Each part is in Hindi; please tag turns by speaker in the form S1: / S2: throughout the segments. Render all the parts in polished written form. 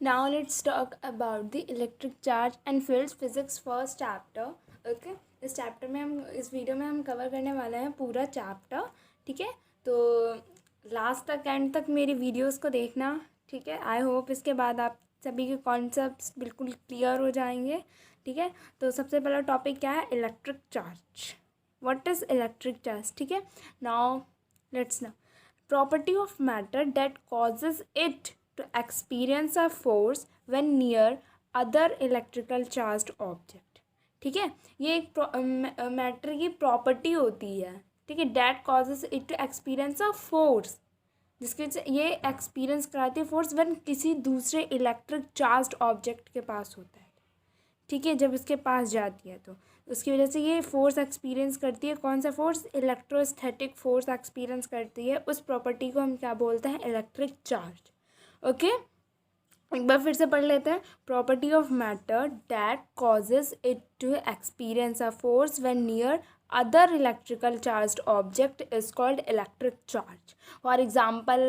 S1: Now let's talk about the electric charge and fields physics first chapter. Okay इस चैप्टर में हम इस वीडियो में हम कवर करने वाले हैं पूरा चैप्टर. ठीक है, तो लास्ट तक एंड तक मेरी वीडियोस को देखना. ठीक है, आई होप इसके बाद आप सभी के कॉन्सेप्ट्स बिल्कुल क्लियर हो जाएंगे. ठीक है, तो सबसे पहला टॉपिक क्या है? Electric charge. What is electric charge? ठीक है, now let's no. Property of matter that causes it to experience a force when near other electrical charged object. ठीक है, ये एक मैटर की प्रॉपर्टी होती है. ठीक है, that causes it to experience a force, जिसके ये एक्सपीरियंस कराती है फोर्स व्हेन किसी दूसरे इलेक्ट्रिक चार्ज्ड ऑब्जेक्ट के पास होता है. ठीक है, जब इसके पास जाती है तो उसकी वजह से ये फोर्स एक्सपीरियंस करती है. कौन सा फोर्स? इलेक्ट्रोस्टैटिक फोर्स एक्सपीरियंस करती है. उस प्रॉपर्टी को हम क्या बोलते हैं? Electric charge. ओके, एक बार फिर से पढ़ लेते हैं. Property of matter that causes it to experience a force when near other electrical charged object is called electric charge. For example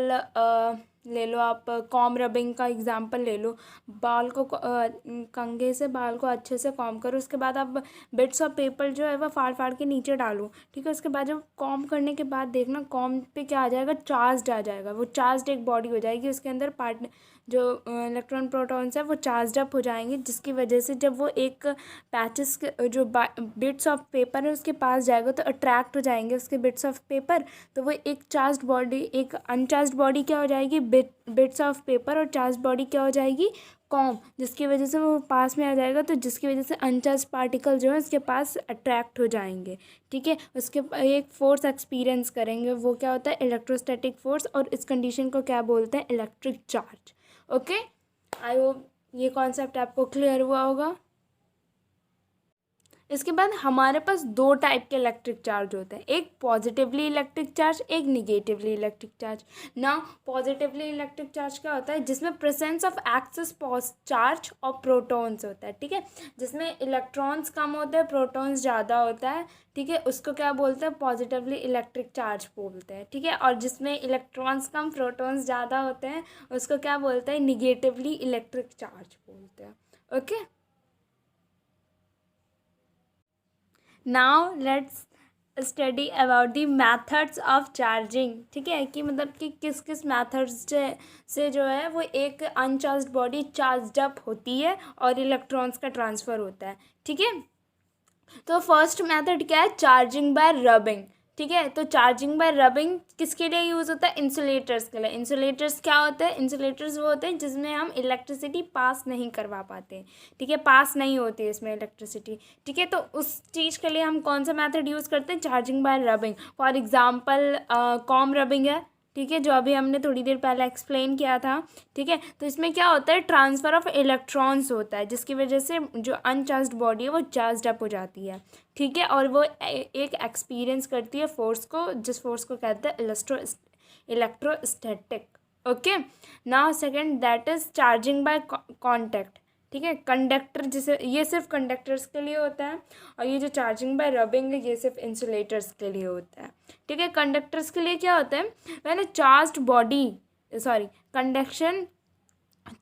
S1: ले लो आप कॉम रबिंग का एग्जांपल ले लो. बाल को कंघे से बाल को अच्छे से कॉम करो, उसके बाद आप बिट्स ऑफ पेपर जो है वह फाड़ फाड़ के नीचे डालो. ठीक है, उसके बाद जब कॉम करने के बाद देखना कॉम पे क्या आ जाएगा? चार्ज आ जाएगा. वो चार्ज एक बॉडी हो जाएगी, उसके अंदर पार्ट जो इलेक्ट्रॉन प्रोटॉन्स है वो चार्ज अप हो जाएंगे, जिसकी वजह से जब वो एक पैचेस जो बिट्स ऑफ पेपर है उसके पास जाएगा तो अट्रैक्ट हो जाएंगे उसके बिट्स ऑफ पेपर. तो वो एक चार्ज बॉडी, एक अनचार्ज बॉडी क्या हो जाएगी? Bits of paper. और चार्ज बॉडी क्या हो जाएगी? कॉम, जिसकी वजह से वो पास में आ जाएगा, तो जिसकी वजह से अनचार्ज पार्टिकल जो है उसके पास अट्रैक्ट हो जाएंगे. ठीक है, उसके एक फोर्स एक्सपीरियंस करेंगे. वो क्या होता है? Electrostatic force. और इस कंडीशन को क्या बोलते हैं? Electric charge. Okay, I hope ये कॉन्सेप्ट आपको क्लियर हुआ होगा. इसके बाद हमारे पास दो टाइप के इलेक्ट्रिक चार्ज होते हैं. एक पॉजिटिवली इलेक्ट्रिक चार्ज, एक निगेटिवली इलेक्ट्रिक चार्ज. ना पॉजिटिवली इलेक्ट्रिक चार्ज क्या होता है? जिसमें प्रेजेंस ऑफ एक्सिस चार्ज और प्रोटॉन्स होता है. ठीक है, जिसमें इलेक्ट्रॉन्स कम होते हैं, प्रोटॉन्स ज़्यादा होता है. ठीक है, उसको क्या बोलते हैं? पॉजिटिवली इलेक्ट्रिक चार्ज बोलते हैं. ठीक है, और जिसमें इलेक्ट्रॉन्स कम प्रोटॉन्स ज़्यादा होते हैं उसको क्या बोलते हैं? निगेटिवली इलेक्ट्रिक चार्ज बोलते हैं. Okay, now let's study about the methods of charging. ठीक है, कि मतलब कि किस किस मैथड्स से जो है वो एक अनचार्ज्ड बॉडी चार्ज्ड अप होती है और इलेक्ट्रॉन्स का ट्रांसफ़र होता है. ठीक है, तो फर्स्ट मेथड क्या है? Charging by rubbing. ठीक है, तो चार्जिंग बाय रबिंग किसके लिए यूज़ होता है? इंसुलेटर्स के लिए. इंसुलेटर्स क्या होते हैं? इंसुलेटर्स वो होते हैं जिसमें हम इलेक्ट्रिसिटी पास नहीं करवा पाते. ठीक है, पास नहीं होती है इसमें इलेक्ट्रिसिटी. ठीक है, तो उस चीज़ के लिए हम कौन सा मेथड यूज़ करते हैं? Charging by rubbing. For example com rubbing है. ठीक है, जो अभी हमने थोड़ी देर पहले एक्सप्लेन किया था. ठीक है, तो इसमें क्या होता है? ट्रांसफ़र ऑफ इलेक्ट्रॉन्स होता है, जिसकी वजह से जो अनचार्ज्ड बॉडी है वो चार्ज्ड अप हो जाती है. ठीक है, और वो एक एक्सपीरियंस करती है फोर्स को, जिस फोर्स को कहते हैं electrostatic. Okay, now second that is charging bye contact. ठीक है, कंडक्टर, जिसे ये सिर्फ कंडक्टर्स के लिए होता है, और ये जो चार्जिंग बाय रबिंग है ये सिर्फ इंसुलेटर्स के लिए होता है. ठीक है, कंडक्टर्स के लिए क्या होता है? When a charged body conduction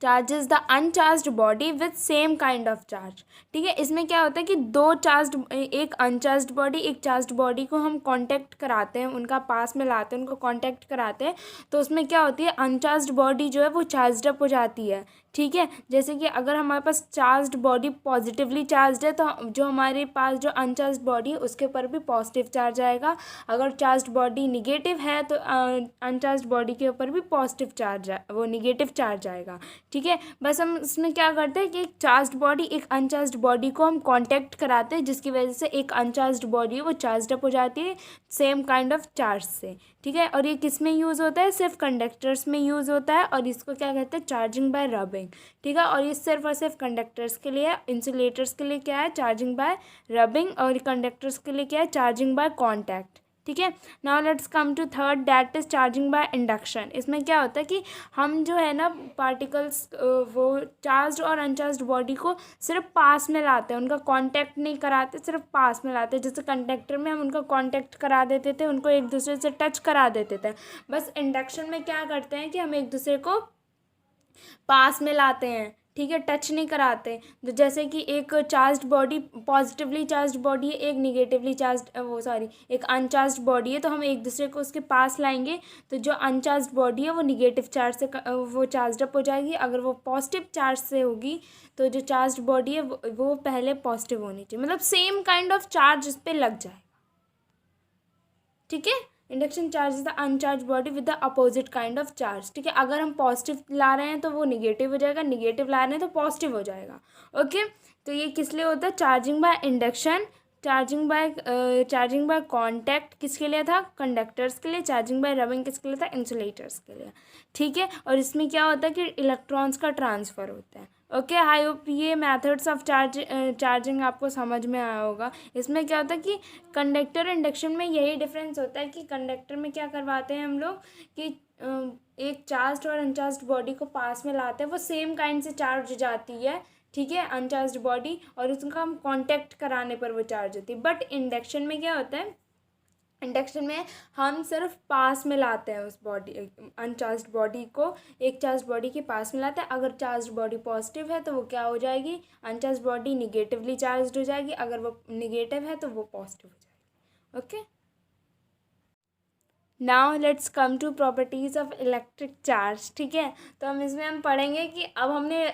S1: charges the uncharged body with same kind of charge. ठीक है, इसमें क्या होता है कि दो चार्ज्ड, एक अनचार्ज्ड बॉडी एक चार्ज्ड बॉडी को हम कांटेक्ट कराते हैं, उनका पास में लाते हैं, उनको कांटेक्ट कराते हैं, तो उसमें क्या होती है? अनचार्ज्ड बॉडी जो है वो चार्ज्ड अप हो जाती है. ठीक है, जैसे कि अगर हमारे पास चार्ज्ड बॉडी पॉजिटिवली चार्ज्ड है तो जो हमारे पास जो अनचार्ज्ड बॉडी है उसके ऊपर भी पॉजिटिव चार्ज आएगा. अगर चार्ज्ड बॉडी निगेटिव है तो अनचार्ज्ड बॉडी के ऊपर भी पॉजिटिव चार्ज वो निगेटिव चार्ज आएगा. ठीक है, बस हम इसमें क्या करते हैं कि एक चार्ज्ड बॉडी एक अनचार्ज्ड बॉडी को हम कांटेक्ट कराते हैं, जिसकी वजह से एक अनचार्ज्ड बॉडी है वो चार्ज्ड अप हो जाती है सेम काइंड ऑफ चार्ज से. ठीक है, और ये किस में यूज़ होता है? सिर्फ कंडक्टर्स में यूज़ होता है, और इसको क्या कहते हैं? Charging by rubbing. ठीक है, और ये सिर्फ और सिर्फ कंडक्टर्स के लिए. इंसुलेटर्स के लिए क्या है? Charging by rubbing. और कंडक्टर्स के लिए क्या है? Charging by contact. ठीक है, now let's come to third that is charging by induction. इसमें क्या होता है कि हम जो है ना पार्टिकल्स वो चार्ज्ड और अनचार्ज्ड बॉडी को सिर्फ पास में लाते हैं, उनका कांटेक्ट नहीं कराते, सिर्फ पास में लाते हैं. जैसे कंडक्टर में हम उनका कांटेक्ट करा देते थे, उनको एक दूसरे से टच करा देते थे. बस इंडक्शन में क्या करते हैं कि हम एक दूसरे को पास में लाते हैं, ठीक है, टच नहीं कराते। तो जैसे कि एक charged body, positively charged body है, एक निगेटिवली चार्ज्ड, वो सॉरी, एक अनचार्ज्ड बॉडी है, तो हम एक दूसरे को उसके पास लाएंगे तो जो अनचार्ज्ड बॉडी है वो निगेटिव चार्ज से वो चार्ज अप हो जाएगी। अगर वो पॉजिटिव चार्ज से होगी तो जो चार्ज्ड बॉडी है वो पहले पॉजिटिव होनी चाहिए, मतलब सेम काइंड ऑफ चार्ज उस पर लग जाएगा, ठीक है। Induction charge is the uncharged body with the opposite kind of charge, ठीक है। अगर हम पॉजिटिव ला रहे हैं तो वो निगेटिव हो जाएगा, निगेटिव ला रहे हैं तो पॉजिटिव हो जाएगा, ओके। तो ये किस लिए होता है? Charging by induction, charging by contact किसके लिए था? कंडक्टर्स के लिए। चार्जिंग बाय रबिंग किसके लिए था? इंसुलेटर्स के लिए, ठीक है। और इसमें क्या होता है कि इलेक्ट्रॉन्स का ट्रांसफ़र होता है, ओके। आई होप ये मेथड्स ऑफ चार्जिंग आपको समझ में आया होगा। इसमें क्या होता है कि कंडक्टर इंडक्शन में यही डिफरेंस होता है कि कंडक्टर में क्या करवाते हैं हम लोग कि एक चार्ज्ड और अनचार्ज्ड बॉडी को पास में लाते हैं, वो सेम काइंड से चार्ज जाती है, ठीक है, अनचार्ज्ड बॉडी, और उसका हम कांटेक्ट कराने पर वो चार्ज होती है। बट इंडक्शन में क्या होता है? इंडक्शन में हम सिर्फ पास में लाते हैं उस बॉडी, अनचार्ज्ड बॉडी को एक चार्ज बॉडी के पास में लाते हैं। अगर चार्ज बॉडी पॉजिटिव है तो वो क्या हो जाएगी? अनचार्ज्ड बॉडी निगेटिवली चार्ज्ड हो जाएगी, अगर वो निगेटिव है तो वो पॉजिटिव हो जाएगी, okay. Now let's come to properties of electric charge, ठीक है। तो हम पढ़ेंगे कि अब हमने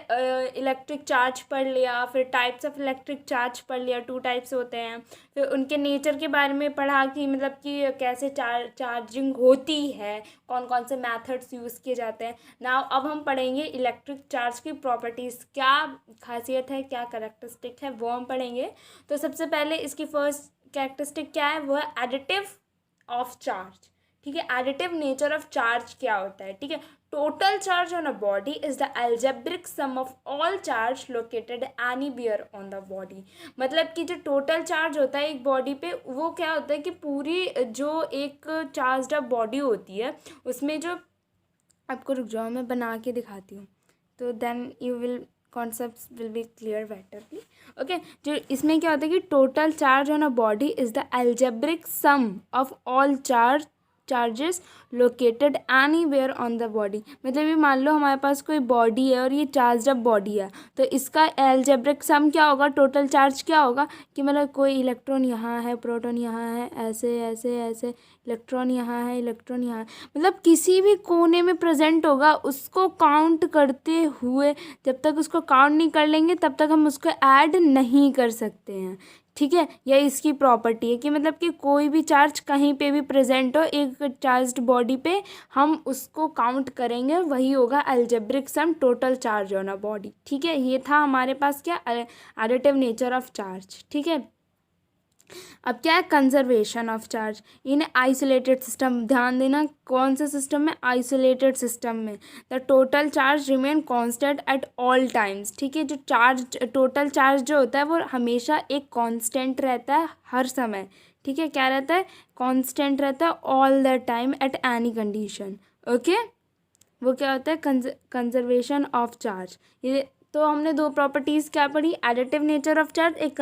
S1: इलेक्ट्रिक चार्ज पढ़ लिया, फिर टाइप्स ऑफ इलेक्ट्रिक चार्ज पढ़ लिया, 2 टाइप्स होते हैं, फिर उनके नेचर के बारे में पढ़ा कि मतलब कि कैसे चार्जिंग होती है, कौन कौन से मेथड्स यूज़ किए जाते हैं। नाउ अब हम पढ़ेंगे इलेक्ट्रिक चार्ज की प्रॉपर्टीज़, क्या खासियत है, क्या कैरेक्टरिस्टिक है, वो हम पढ़ेंगे। तो सबसे पहले इसकी फर्स्ट कैरेक्टरिस्टिक क्या है? वो है एडिटिव ऑफ चार्ज, ठीक है। एडिटिव नेचर ऑफ चार्ज क्या होता है, ठीक है। Total charge on a body is the algebraic sum of all charge located anywhere on the body. मतलब कि जो टोटल चार्ज होता है एक बॉडी पे, वो क्या होता है कि पूरी जो एक चार्ज्ड अप बॉडी होती है उसमें जो, आपको रुक जाओ मैं बना के दिखाती हूँ तो then you will concepts will be clear betterly, okay. जो इसमें क्या होता है कि total charge on a body is the algebraic sum of all charges located anywhere on the body. मतलब ये मान लो हमारे पास कोई बॉडी है और ये चार्ज अप बॉडी है, तो इसका एल्जेब्रिक सम क्या होगा? टोटल चार्ज क्या होगा कि मतलब कोई इलेक्ट्रॉन यहाँ है, प्रोटॉन यहाँ है, ऐसे ऐसे ऐसे, इलेक्ट्रॉन यहाँ है, इलेक्ट्रॉन यहाँ है, मतलब किसी भी कोने में प्रेजेंट होगा, उसको काउंट करते हुए जब तक उसको काउंट नहीं कर लेंगे तब तक हम उसको ऐड नहीं कर सकते हैं, ठीक है। यह इसकी प्रॉपर्टी है कि मतलब कि कोई भी चार्ज कहीं पे भी प्रेजेंट हो एक चार्ज्ड बॉडी पे, हम उसको काउंट करेंगे, वही होगा algebraic sum total charge on a body, ठीक है। ये था हमारे पास क्या? एडिटिव नेचर ऑफ चार्ज, ठीक है। अब क्या है? Conservation of charge in isolated system. ध्यान देना, कौन से सिस्टम में? आइसोलेटेड सिस्टम में। The total charge remain constant at all times, ठीक है। जो चार्ज, टोटल चार्ज जो होता है वो हमेशा एक कांस्टेंट रहता है हर समय, ठीक है। क्या रहता है? कांस्टेंट रहता है all the time at any condition, okay. वो क्या होता है? Conservation of charge. ये तो हमने 2 प्रॉपर्टीज़ क्या पढ़ी? एडिटिव नेचर ऑफ चार्ज, एक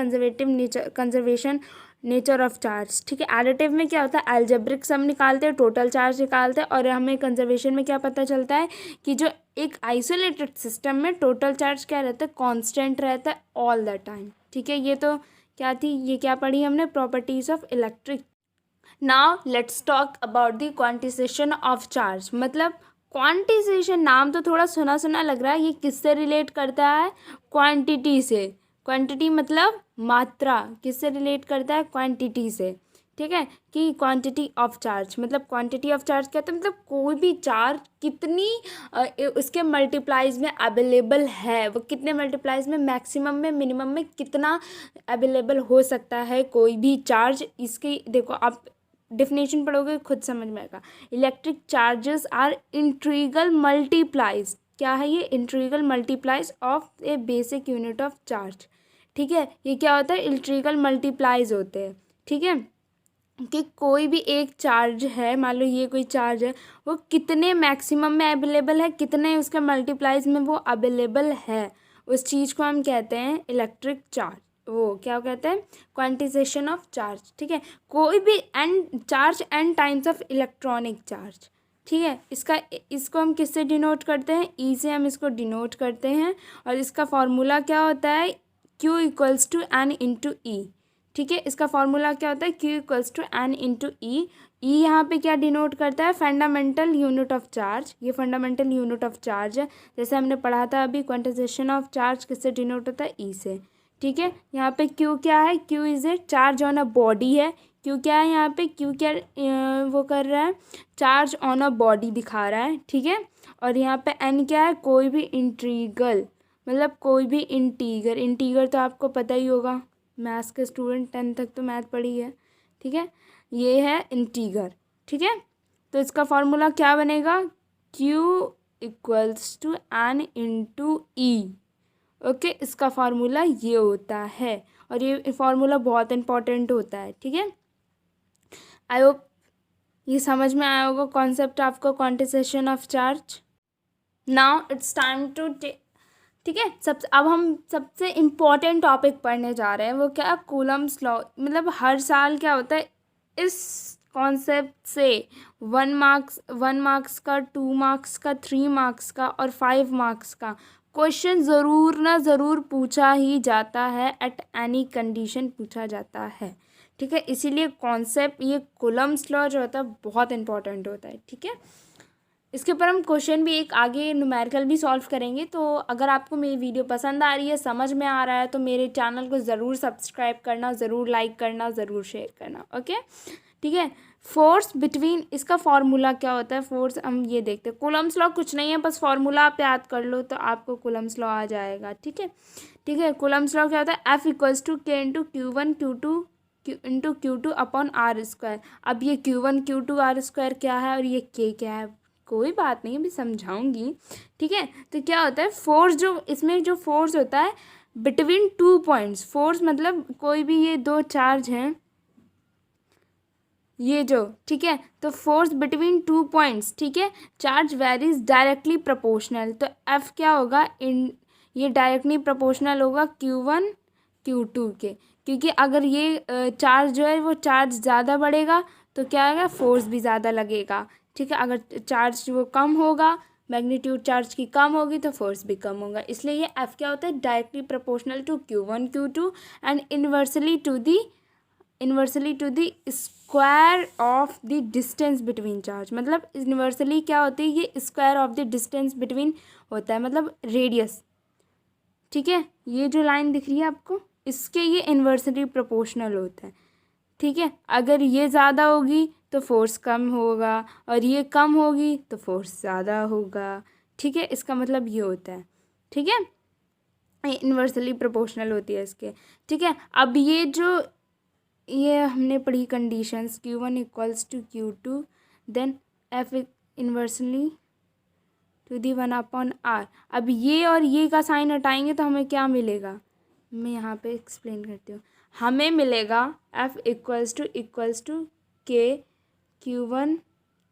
S1: कंजर्वेशन नेचर ऑफ चार्ज, ठीक है। एडिटिव में क्या होता है? अलजेब्रिक सम निकालते हैं, टोटल चार्ज निकालते हैं, और हमें कंजर्वेशन में क्या पता चलता है कि जो एक आइसोलेटेड सिस्टम में टोटल चार्ज क्या रहता है? कांस्टेंट रहता है ऑल द टाइम, ठीक है। ये तो क्या थी? ये क्या पढ़ी हमने? Properties of electric. Now let's talk about the quantisation of charge. मतलब क्वांटिजेशन, नाम तो थोड़ा सुना सुना लग रहा है, ये किससे रिलेट करता है? क्वांटिटी से। क्वांटिटी मतलब मात्रा, किससे रिलेट करता है? क्वांटिटी से, ठीक है। कि क्वांटिटी ऑफ चार्ज, मतलब क्वांटिटी ऑफ चार्ज क्या होता है? मतलब कोई भी चार्ज कितनी उसके मल्टीप्लाइज में अवेलेबल है, वो कितने मल्टीप्लाइज में, मैक्सिमम में, मिनिमम में कितना अवेलेबल हो सकता है कोई भी चार्ज। इसकी देखो, आप डिफिनेशन पढ़ोगे खुद समझ में आएगा। Electric charges are integral multiples. क्या है ये? Integral multiples of a basic unit of charge, ठीक है। ये क्या होता है? इंट्रीगल मल्टीप्लाइज होते हैं, ठीक है। कि कोई भी एक चार्ज है, मान लो ये कोई चार्ज है, वो कितने मैक्सिमम में अवेलेबल है, कितने उसके मल्टीप्लाइज में वो अवेलेबल है, उस चीज़ को हम कहते हैं इलेक्ट्रिक चार्ज। वो क्या कहते हैं? क्वांटिजेशन ऑफ चार्ज, ठीक है। कोई भी n charge, n times of electronic charge, ठीक है। इसको हम किससे डिनोट करते हैं, ई से हम इसको डिनोट करते हैं। और इसका फॉर्मूला क्या होता है, Q equals to n into e. ठीक है, इसका फॉर्मूला क्या होता है, Q equals to n into e. E यहाँ पे क्या डिनोट करता है, फंडामेंटल यूनिट ऑफ चार्ज। ये फंडामेंटल यूनिट ऑफ चार्ज है, जैसे हमने पढ़ा था अभी क्वांटाइजेशन ऑफ चार्ज किससे डिनोट होता है, ई से। ठीक है, यहाँ पे Q क्या है, Q is a charge on a body है। Q क्या है यहाँ पे, Q क्या वो कर रहा है, चार्ज ऑन अ बॉडी दिखा रहा है। ठीक है, और यहाँ पे N क्या है, कोई भी इंटीग्रल, मतलब कोई भी इंटीगर। इंटीगर तो आपको पता ही होगा, मैथ्स के स्टूडेंट 10 तक तो मैथ पढ़ी है। ठीक है, ये है इंटीगर। ठीक है, तो इसका फॉर्मूला क्या बनेगा, Q equals to n into e. Okay, इसका फार्मूला ये होता है, और ये फार्मूला बहुत इंपॉर्टेंट होता है। ठीक है, आई होप ये समझ में आया होगा कॉन्सेप्ट आपको, quantization of charge. Now it's time to ठीक है, अब हम सबसे इम्पोर्टेंट टॉपिक पढ़ने जा रहे हैं, वो क्या, कूलम्स लॉ। मतलब हर साल क्या होता है, इस कॉन्सेप्ट से 1 मार्क्स का, 2 मार्क्स का, 3 मार्क्स का और 5 मार्क्स का क्वेश्चन ज़रूर ना ज़रूर पूछा ही जाता है, एट एनी कंडीशन पूछा जाता है। ठीक है, इसीलिए कॉन्सेप्ट ये कूलम्स लॉ जो होता है बहुत इंपॉर्टेंट होता है। ठीक है, इसके ऊपर हम क्वेश्चन भी एक आगे न्यूमेरिकल भी सॉल्व करेंगे। तो अगर आपको मेरी वीडियो पसंद आ रही है, समझ में आ रहा है, तो मेरे चैनल को ज़रूर सब्सक्राइब करना, ज़रूर लाइक करना, ज़रूर शेयर करना। ओके, ठीक है। फोर्स बिटवीन, इसका फॉर्मूला क्या होता है, फोर्स हम ये देखते हैं। कूलम्स लॉ कुछ नहीं है, बस फॉर्मूला आप याद कर लो तो आपको कूलम्स लॉ आ जाएगा। ठीक है, ठीक है। कूलम्स लॉ क्या होता है, F equals to K into Q1 Q2 upon r square. अब ये Q1 Q2 आर स्क्वायर क्या है और ये K क्या है, कोई बात नहीं, अभी समझाऊंगी। ठीक है, तो क्या होता है, फोर्स जो इसमें जो फोर्स होता है बिटवीन 2 पॉइंट्स। फोर्स मतलब कोई भी ये दो चार्ज हैं, ये जो, ठीक है, तो फोर्स बिटवीन 2 पॉइंट्स। ठीक है, चार्ज वेरीज डायरेक्टली प्रोपोर्शनल। तो F क्या होगा, ये डायरेक्टली प्रोपोर्शनल होगा Q1 Q2 के, क्योंकि अगर ये चार्ज जो है वो चार्ज ज़्यादा बढ़ेगा तो क्या होगा, फोर्स भी ज़्यादा लगेगा। ठीक है, अगर चार्ज वो कम होगा, मैग्नीट्यूड चार्ज की कम होगी तो फोर्स भी कम होगा। इसलिए ये F क्या होता है, directly proportional to Q1 Q2 and inversely to the square of the distance between charge. मतलब इन्वर्सली क्या होती है, ये square of the distance between होता है, मतलब रेडियस। ठीक है, ये जो लाइन दिख रही है आपको, इसके ये इन्वर्सली प्रोपोर्शनल होता है। ठीक है, अगर ये ज़्यादा होगी तो फोर्स कम होगा और ये कम होगी तो फोर्स ज़्यादा होगा। ठीक है, इसका मतलब ये होता है। ठीक है, इन्वर्सली प्रोपोर्शनल होती है इसके। ठीक है, अब ये हमने पढ़ी conditions, Q1 equals to Q2, then F inversely to the 1/r। अब ये और ये का साइन हटाएंगे तो हमें क्या मिलेगा, मैं यहाँ पे एक्सप्लेन करती हूँ। हमें मिलेगा F equals to K Q1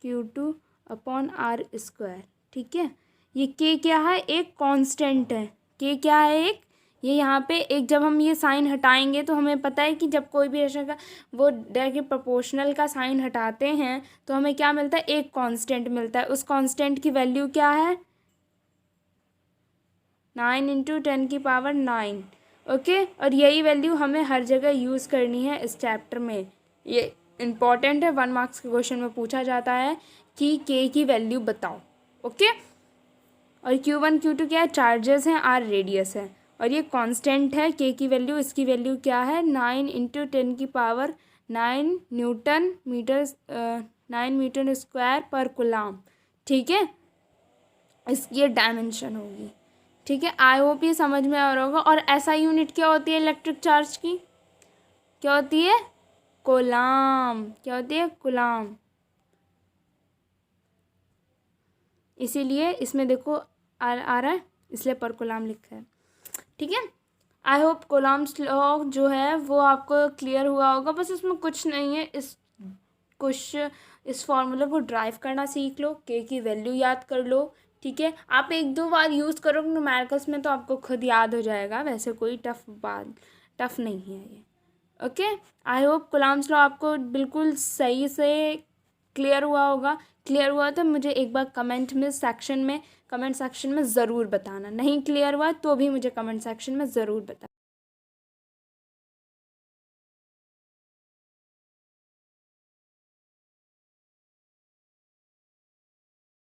S1: Q2 upon r square. ठीक है, ये K क्या है, एक कांस्टेंट है। K क्या है, एक, ये यहाँ पे एक, जब हम ये साइन हटाएंगे तो हमें पता है कि जब कोई भी ऐसा का वो डायरेक्ट प्रोपोर्शनल का साइन हटाते हैं तो हमें क्या मिलता है, एक कांस्टेंट मिलता है। उस कांस्टेंट की वैल्यू क्या है, 9 इंटू 10⁹। ओके, और यही वैल्यू हमें हर जगह यूज़ करनी है इस चैप्टर में। ये इम्पॉर्टेंट है, 1 मार्क्स के क्वेश्चन में पूछा जाता है कि K की वैल्यू बताओ। ओके, और Q1 Q2 क्या है, चार्जेस हैं, R रेडियस है, और ये कांस्टेंट है K की वैल्यू। इसकी वैल्यू क्या है, 9 इंटू 10⁹ नाइन न्यूटन स्क्वायर पर कूलम। ठीक है, इसकी डायमेंशन होगी। ठीक है, आई होप ये समझ में आ रहा होगा। और ऐसा यूनिट क्या होती है इलेक्ट्रिक चार्ज की, क्या होती है, कूलम। क्या होती है, कूलम। इसीलिए इसमें देखो आ रहा है, इसलिए पर कूलम लिखा है। ठीक है, आई होप कूलम्स लॉ जो है वो आपको क्लियर हुआ होगा। बस इसमें कुछ नहीं है, इस फॉर्मूले को ड्राइव करना सीख लो, K की वैल्यू याद कर लो। ठीक है, आप 1-2 बार यूज़ करोगे न्यूमेरिकल्स में तो आपको खुद याद हो जाएगा, वैसे कोई टफ नहीं है ये। Okay, I hope Coulomb's law आपको बिल्कुल सही से क्लियर हुआ होगा। क्लियर हुआ तो मुझे एक बार कमेंट सेक्शन में ज़रूर बताना। नहीं क्लियर हुआ तो भी मुझे कमेंट सेक्शन में ज़रूर बताना।